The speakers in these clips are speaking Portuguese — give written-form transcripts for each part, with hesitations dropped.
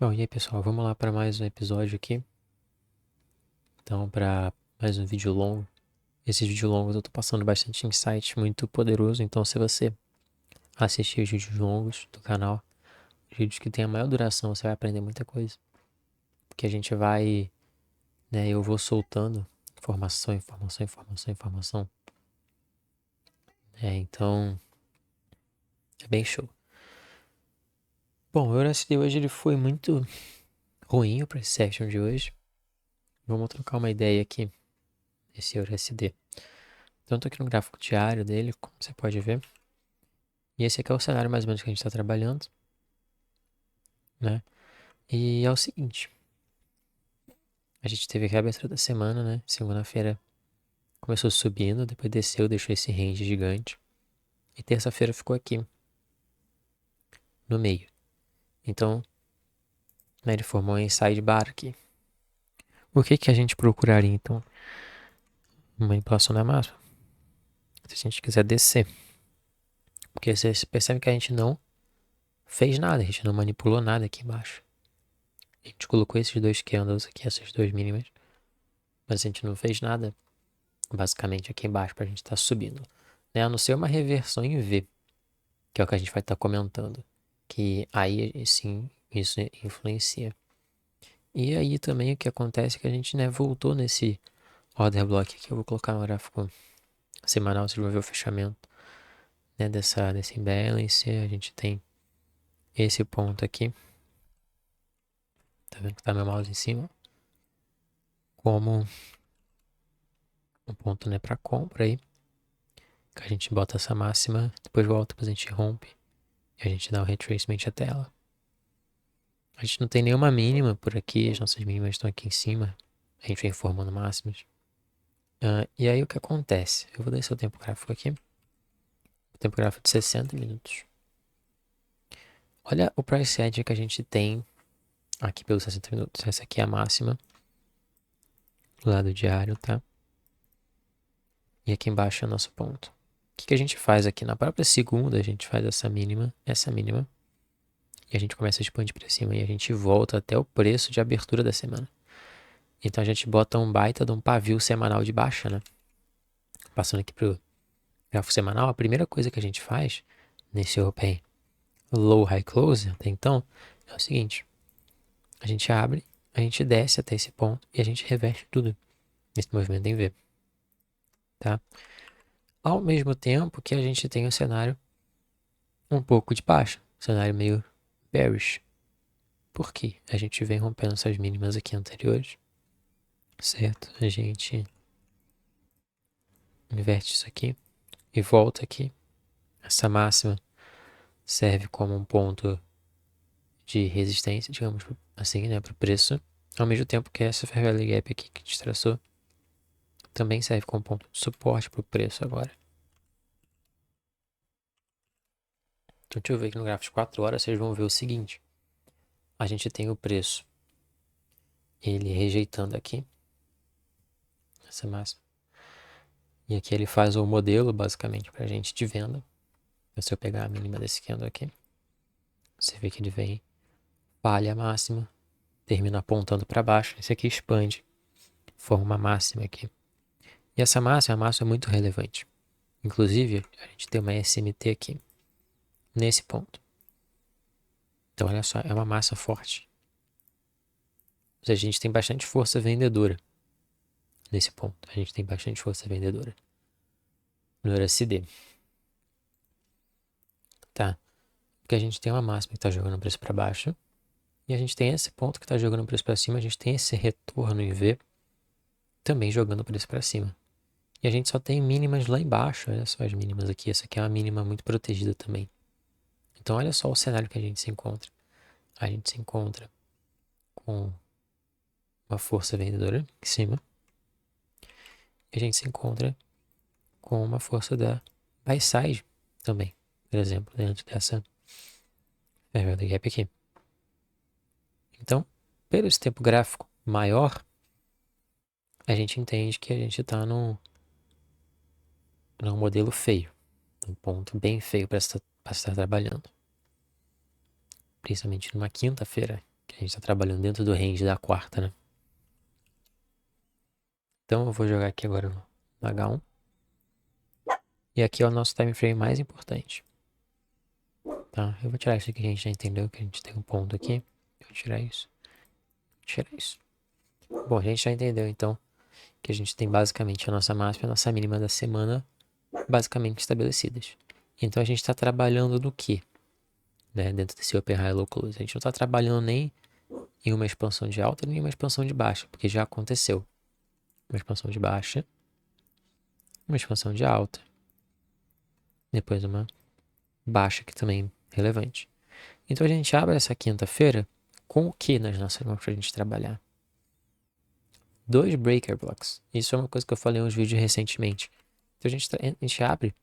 Bom, e aí pessoal, vamos lá para mais um episódio aqui. Então, para mais um vídeo longo. Esses vídeos longos eu tô passando bastante insight muito poderoso. Então, se você assistir os vídeos longos do canal, os vídeos que tem a maior duração, você vai aprender muita coisa. Porque a gente vai, né, eu vou soltando informação. Então, é bem show. Bom, o EURSD hoje ele foi muito ruim, o price action de hoje. Vamos trocar uma ideia aqui desse EURSD. Então, eu tô aqui no gráfico diário dele, como você pode ver. E esse aqui é o cenário mais ou menos que a gente está trabalhando, né? E é o seguinte, a gente teve aqui a abertura da semana, né? Segunda-feira começou subindo, depois desceu, deixou esse range gigante. E terça-feira ficou aqui, no meio. Então, né, ele formou um inside bar aqui. O que que a gente procuraria, então? Uma manipulação da máxima. Se a gente quiser descer. Porque você percebe que a gente não fez nada, a gente não manipulou nada aqui embaixo. A gente colocou esses dois candles aqui, essas duas mínimas. Mas a gente não fez nada, basicamente, aqui embaixo pra gente estar subindo. Né? A não ser uma reversão em V, que é o que a gente vai estar comentando. Que aí, sim, isso influencia. E aí também o que acontece é que a gente, né, voltou nesse order block aqui. Eu vou colocar no gráfico semanal, vocês vão ver o fechamento, né, desse imbalance. A gente tem esse ponto aqui. Tá vendo que tá meu mouse em cima? Como um ponto, né, para compra aí. Que a gente bota essa máxima, depois volta, depois a gente rompe. E a gente dá o retracement até ela. A gente não tem nenhuma mínima por aqui, as nossas mínimas estão aqui em cima. A gente vem formando máximas. E aí o que acontece? Eu vou descer o tempo gráfico aqui. O tempo gráfico de 60 minutos. Olha o price edge que a gente tem aqui pelos 60 minutos. Essa aqui é a máxima. Do lado diário, tá? E aqui embaixo é o nosso ponto. O que a gente faz aqui? Na própria segunda, a gente faz essa mínima. E a gente começa a expandir para cima. E a gente volta até o preço de abertura da semana. Então a gente bota um baita de um pavio semanal de baixa, né? Passando aqui pro gráfico semanal, a primeira coisa que a gente faz nesse Open Low High Close até então é o seguinte: a gente abre, a gente desce até esse ponto e a gente reverte tudo nesse movimento em V, tá? Ao mesmo tempo que a gente tem um cenário um pouco de baixa, um cenário meio bearish. Por quê? A gente vem rompendo essas mínimas aqui anteriores, certo? A gente inverte isso aqui e volta aqui. Essa máxima serve como um ponto de resistência, digamos assim, né, para o preço, ao mesmo tempo que essa Fair Value Gap aqui que a gente traçou também serve como ponto de suporte para o preço agora. Então deixa eu ver aqui no gráfico de 4 horas, vocês vão ver o seguinte: a gente tem o preço, ele rejeitando aqui essa máxima, e aqui ele faz o modelo basicamente para a gente de venda. Se eu pegar a mínima desse candle aqui, você vê que ele vem, falha a máxima, termina apontando para baixo, esse aqui expande, forma uma máxima aqui. E essa máxima é uma máxima muito relevante. Inclusive, a gente tem uma SMT aqui, nesse ponto. Então, olha só, é uma massa forte. Ou seja, a gente tem bastante força vendedora nesse ponto. A gente tem bastante força vendedora no USD. Tá? Porque a gente tem uma máxima que está jogando o preço para baixo. E a gente tem esse ponto que está jogando o preço para cima. A gente tem esse retorno em V também jogando o preço para cima. E a gente só tem mínimas lá embaixo. Olha só as mínimas aqui. Essa aqui é uma mínima muito protegida também. Então, olha só o cenário que a gente se encontra. A gente se encontra com uma força vendedora em cima. E a gente se encontra com uma força da buy side também. Por exemplo, dentro dessa Fair Value Gap aqui. Então, pelo esse tempo gráfico maior, a gente entende que a gente está num modelo feio. Um ponto bem feio para estar trabalhando. Principalmente numa quinta-feira, A gente tá trabalhando dentro do range da quarta, né? Então eu vou jogar aqui agora no H1. E aqui é o nosso time frame mais importante. Tá? Eu vou tirar isso aqui que a gente já entendeu, que a gente tem um ponto aqui. Eu vou tirar isso. Tirar isso. Bom, a gente já entendeu então que a gente tem basicamente a nossa máxima e a nossa mínima da semana basicamente estabelecidas. Então a gente está trabalhando no que? Né, dentro desse Open High Low Close. A gente não está trabalhando nem em uma expansão de alta nem em uma expansão de baixa, porque já aconteceu. Uma expansão de baixa, uma expansão de alta, depois uma baixa que também é relevante. Então a gente abre essa quinta-feira com o que nas nossas mãos para a gente trabalhar? 2 breaker blocks. Isso é uma coisa que eu falei em uns vídeos recentemente. Então a gente abre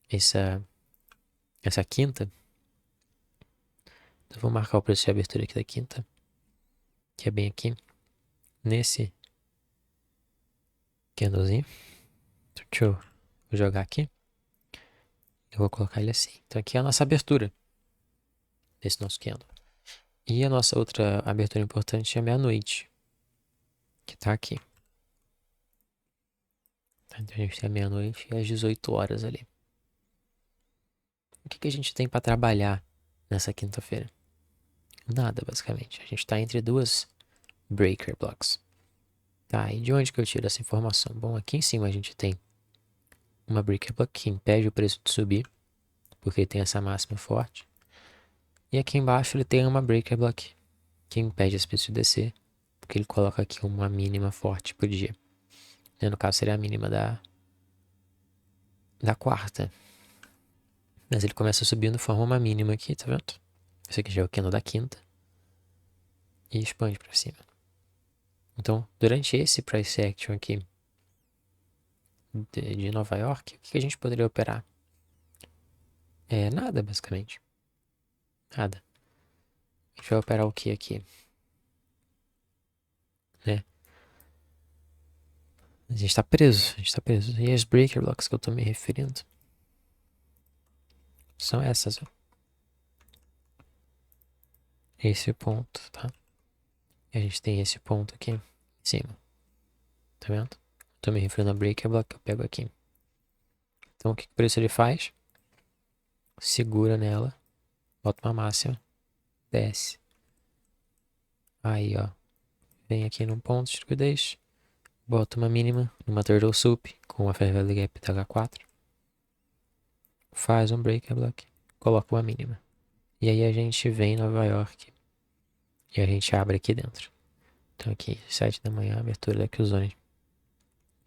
essa quinta. Então eu vou marcar o preço de abertura aqui da quinta, que é bem aqui, nesse candlezinho. Deixa eu jogar aqui. Eu vou colocar ele assim. Então aqui é a nossa abertura desse nosso candle. E a nossa outra abertura importante é a meia-noite, que tá aqui. Então a gente tem a meia-noite e as 18 horas ali. O que a gente tem para trabalhar nessa quinta-feira? Nada, basicamente. A gente está entre duas breaker blocks. Tá, e de onde que eu tiro essa informação? Bom, aqui em cima a gente tem uma breaker block que impede o preço de subir, porque tem essa máxima forte. E aqui embaixo ele tem uma breaker block que impede esse preço de descer, porque ele coloca aqui uma mínima forte por dia. No caso seria a mínima da quarta. Mas ele começa subindo, forma uma mínima aqui, tá vendo? Esse aqui já é o candle da quinta. E expande para cima. Então, durante esse price action aqui de Nova York, o que a gente poderia operar? Nada, basicamente. Nada. A gente vai operar o que aqui? Né? A gente tá preso, a gente tá preso. E as breaker blocks que eu tô me referindo são essas, ó. Esse ponto, tá? E a gente tem esse ponto aqui em cima. Tá vendo? Tô me referindo a breaker block que eu pego aqui. Então o que o preço ele faz? Segura nela, bota uma máxima, desce. Aí, ó, vem aqui num ponto de liquidez, bota uma mínima numa turtle soup com uma fair value gap da H4, faz um breaker block, coloca uma mínima. E aí a gente vem em Nova York e a gente abre aqui dentro. Então aqui, 7 da manhã, abertura da Q-Zone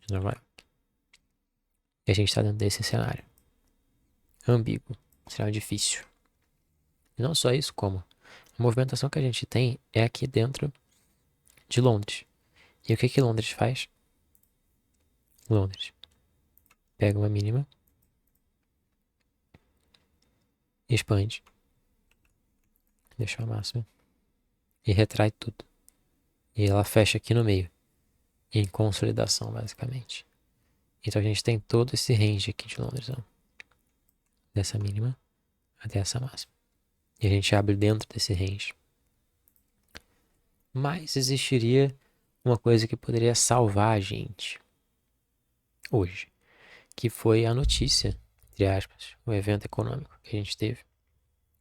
de Nova York. E a gente tá dentro desse cenário. Ambíguo, cenário difícil. E não só isso, como a movimentação que a gente tem é aqui dentro de Londres. E o que Londres faz? Londres pega uma mínima, expande, deixa a máxima e retrai tudo. E ela fecha aqui no meio, em consolidação, basicamente. Então a gente tem todo esse range aqui de Londres, ó, dessa mínima até essa máxima. E a gente abre dentro desse range. Mas existiria uma coisa que poderia salvar a gente hoje, que foi a notícia, entre aspas, o evento econômico que a gente teve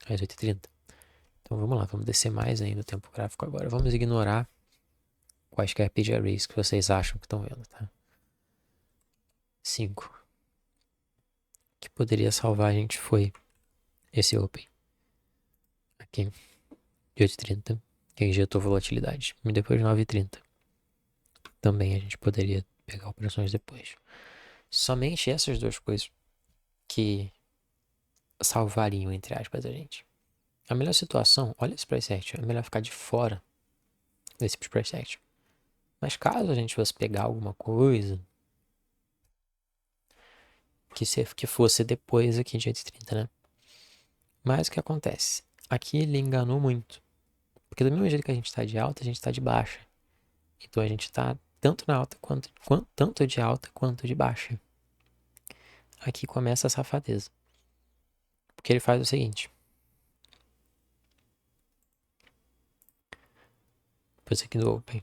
às 8h30. Então vamos lá, vamos descer mais ainda o tempo gráfico agora. Vamos ignorar quaisquer PJ Arrays que vocês acham que estão vendo, tá? 5. O que poderia salvar a gente foi esse Open aqui de 8h30, que injetou volatilidade. E depois de 9h30 também a gente poderia pegar operações depois. Somente essas duas coisas que salvariam, entre aspas, a gente. A melhor situação, olha esse price action, é melhor ficar de fora desse price action. Mas caso a gente fosse pegar alguma coisa que fosse depois aqui de 8h30, né? Mas o que acontece? Aqui ele enganou muito. Porque do mesmo jeito que a gente está de alta, a gente está de baixa. Então a gente está tanto na alta tanto de alta quanto de baixa. Aqui começa a safadeza. Porque ele faz o seguinte. Depois aqui do Open.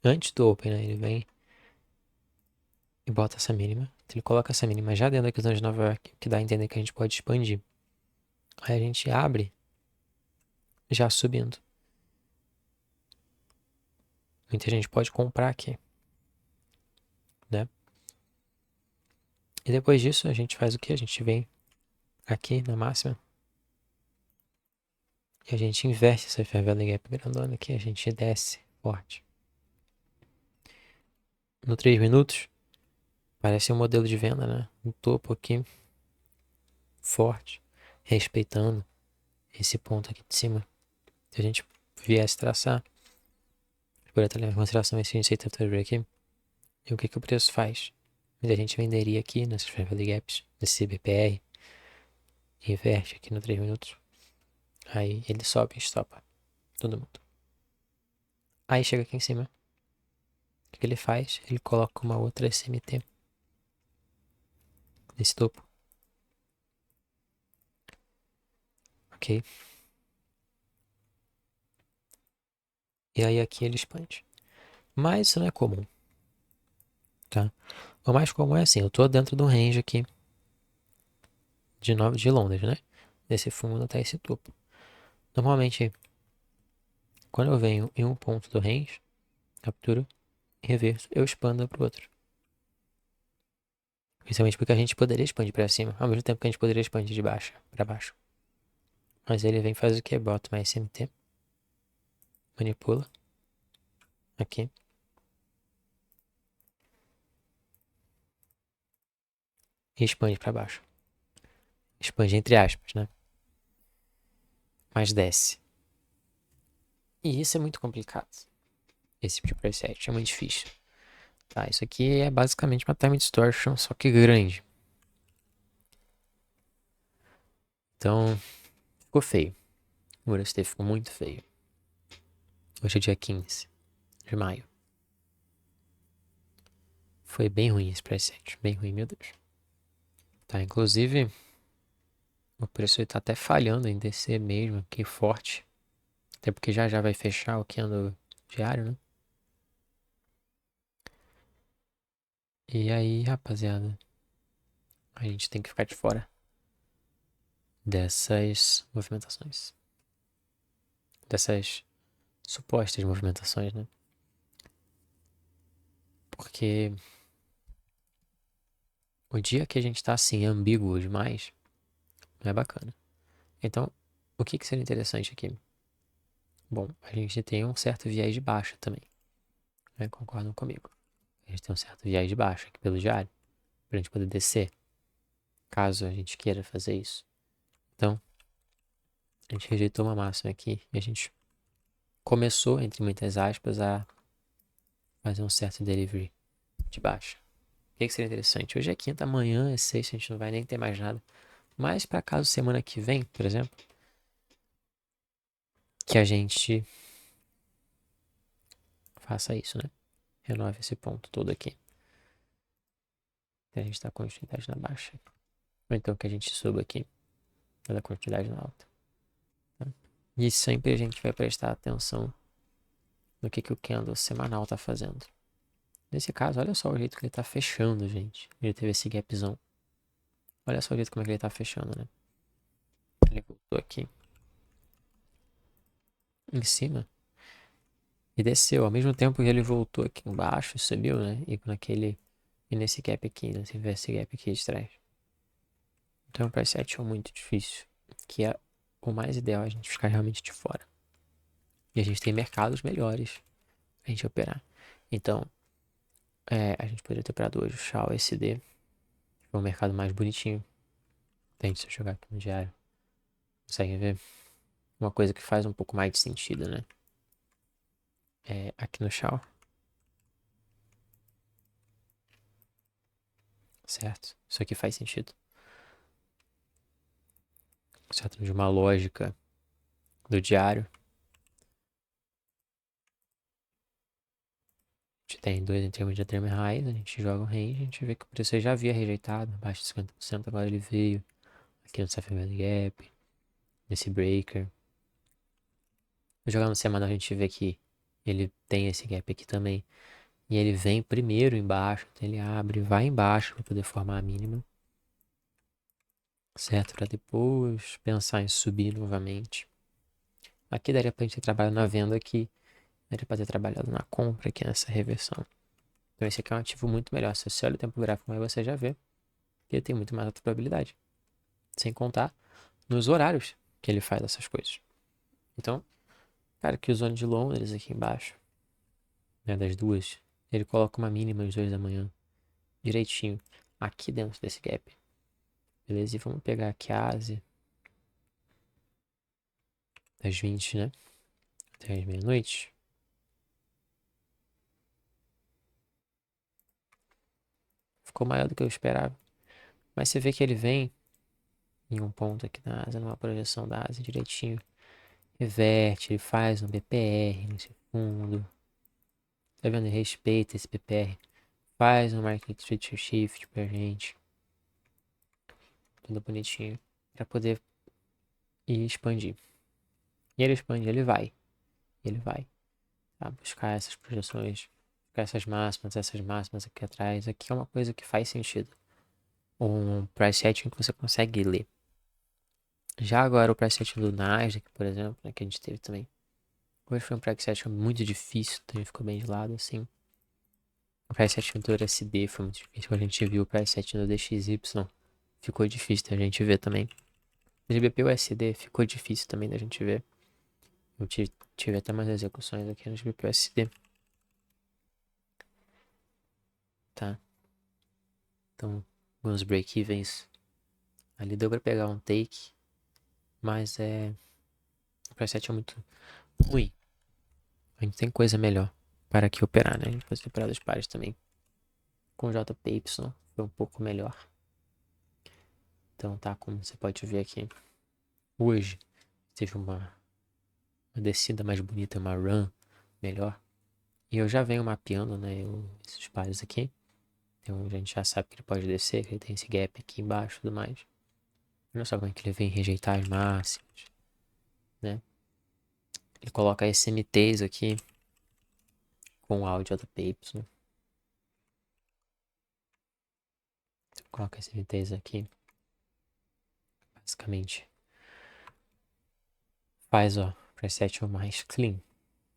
Antes do Open, né? Ele vem e bota essa mínima. Então ele coloca essa mínima já dentro da zona de Nova York, que dá a entender que a gente pode expandir. Aí a gente abre já subindo. Muita gente pode comprar aqui, né? E depois disso a gente faz o que? A gente vem aqui na máxima e a gente inverte essa Fair Value Gap grandona aqui. A gente desce forte. No 3 minutos, parece um modelo de venda, né? No topo aqui, forte, respeitando esse ponto aqui de cima. Se a gente viesse traçar, por levar em consideração esse índice aqui, e o que o preço faz? A gente venderia aqui nessas Fair Value Gaps, nesse BPR, inverte aqui no 3 minutos. Aí ele sobe e estopa todo mundo. Aí chega aqui em cima. O que ele faz? Ele coloca uma outra SMT nesse topo. Ok? E aí aqui ele expande. Mas isso não é comum. Tá? O mais comum é assim, eu tô dentro de um range aqui de Londres, né? Desse fundo até esse topo. Normalmente, quando eu venho em um ponto do range, capturo, reverso, eu expando para o outro. Principalmente porque a gente poderia expandir para cima, ao mesmo tempo que a gente poderia expandir de baixo para baixo. Mas ele vem e faz o que? Bota uma SMT, manipula, aqui, e expande para baixo. Expande entre aspas, né? Mas desce. E isso é muito complicado. Esse tipo de preset é muito difícil. Tá, isso aqui é basicamente uma time distortion, só que grande. Então, ficou feio. O UST ficou muito feio. Hoje é dia 15 de maio. Foi bem ruim esse preset. Bem ruim, meu Deus. Tá, inclusive, o preço tá até falhando em descer mesmo aqui forte. Até porque já já vai fechar o candle diário, né? E aí, rapaziada, a gente tem que ficar de fora dessas movimentações. Dessas supostas movimentações, né? Porque o dia que a gente tá assim, ambíguo demais, não é bacana. Então, o que seria interessante aqui? Bom, a gente tem um certo viés de baixa também, né? Concordam comigo? A gente tem um certo viés de baixa aqui pelo diário, pra gente poder descer, caso a gente queira fazer isso. Então, a gente rejeitou uma máxima aqui e a gente começou, entre muitas aspas, a fazer um certo delivery de baixa. O que seria interessante? Hoje é quinta, amanhã é sexta, a gente não vai nem ter mais nada. Mas para caso semana que vem, por exemplo, que a gente faça isso, né? Renove esse ponto todo aqui. A gente tá com continuidade na baixa. Ou então que a gente suba aqui, da continuidade na alta. Tá? E sempre a gente vai prestar atenção no que o candle semanal tá fazendo. Nesse caso, olha só o jeito que ele tá fechando, gente. Ele teve esse gapzão. Olha só o jeito como é que ele tá fechando, né? Ele voltou aqui em cima e desceu. Ao mesmo tempo que ele voltou aqui embaixo, subiu, né? E nesse gap aqui, nesse inverse gap aqui de trás. Então, o price action é muito difícil. Que é o mais ideal a gente ficar realmente de fora. E a gente tem mercados melhores pra gente operar. Então, a gente poderia ter operado hoje o Shao SD. Foi um mercado mais bonitinho. Tente se eu jogar aqui no diário. Conseguem ver? Uma coisa que faz um pouco mais de sentido, né? Aqui no Shao. Certo? Isso aqui faz sentido. Certo? De uma lógica do diário. A gente tem dois intermediate highs, a gente joga o range, a gente vê que o preço já havia rejeitado, abaixo de 50%, agora ele veio aqui no Value Gap, nesse breaker. Jogando semanal a gente vê que ele tem esse gap aqui também. E ele vem primeiro embaixo, então ele abre, vai embaixo para poder formar a mínima, certo? Para depois pensar em subir novamente. Aqui daria para a gente ter trabalhado na venda aqui, daria para ter trabalhado na compra aqui nessa reversão. Então esse aqui é um ativo muito melhor. Se você olha o tempo gráfico, aí você já vê que ele tem muito mais alta probabilidade. Sem contar nos horários que ele faz essas coisas. Então, cara, que o Zone de Londres aqui embaixo, né, das duas, ele coloca uma mínima às 2 da manhã, direitinho, aqui dentro desse gap. Beleza? E vamos pegar aqui a Ásia, das 20, né? Até as meia-noite. Ficou maior do que eu esperava. Mas você vê que ele vem em um ponto aqui na Ásia, numa projeção da Ásia direitinho. Reverte, ele faz um BPR nesse fundo. Tá vendo? Ele respeita esse BPR. Faz um Market Structure Shift pra gente. Tudo bonitinho. Pra poder ir expandir. E ele expande, ele vai. Ele vai. Tá? Buscar essas projeções. Buscar essas máximas aqui atrás. Aqui é uma coisa que faz sentido. Um price action que você consegue ler. Já agora o price action do Nasdaq, por exemplo, né, que a gente teve também. Hoje foi um price action muito difícil, então ele ficou bem de lado, assim. O price action do USD foi muito difícil. A gente viu o price action do DXY. Ficou difícil da gente ver também. O GBP USD ficou difícil também da gente ver. Eu tive até mais execuções aqui no GBP USD. Tá? Então, alguns break-evens. Ali deu pra pegar um take. Mas o price action é muito ruim. A gente tem coisa melhor para aqui operar, né? A gente pode operar dos pares também. Com o JPY foi um pouco melhor. Então tá, como você pode ver aqui. Hoje teve uma descida mais bonita, uma run melhor. E eu já venho mapeando, né, esses pares aqui. Então a gente já sabe que ele pode descer, que ele tem esse gap aqui embaixo e tudo mais. Olha só como é que ele vem rejeitar as máximas, né? Ele coloca SMTs aqui com áudio JPY. Coloca SMTs aqui. Basicamente faz, ó, preset mais clean,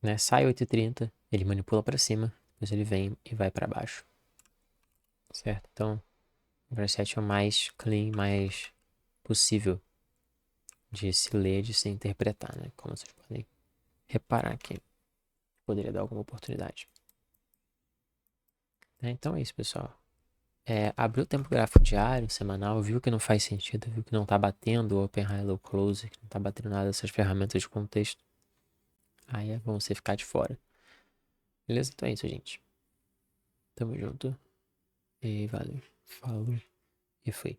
né? Sai 8h30, ele manipula para cima, depois ele vem e vai para baixo. Certo? Então, o preset mais clean, mais possível de se ler, de se interpretar, né? Como vocês podem reparar aqui. Poderia dar alguma oportunidade. Então é isso, pessoal. Abriu o tempo gráfico diário, semanal, viu que não faz sentido, viu que não tá batendo o Open High Low Close, que não tá batendo nada dessas ferramentas de contexto. Aí é bom você ficar de fora. Beleza? Então é isso, gente. Tamo junto. E valeu. Falou. E fui.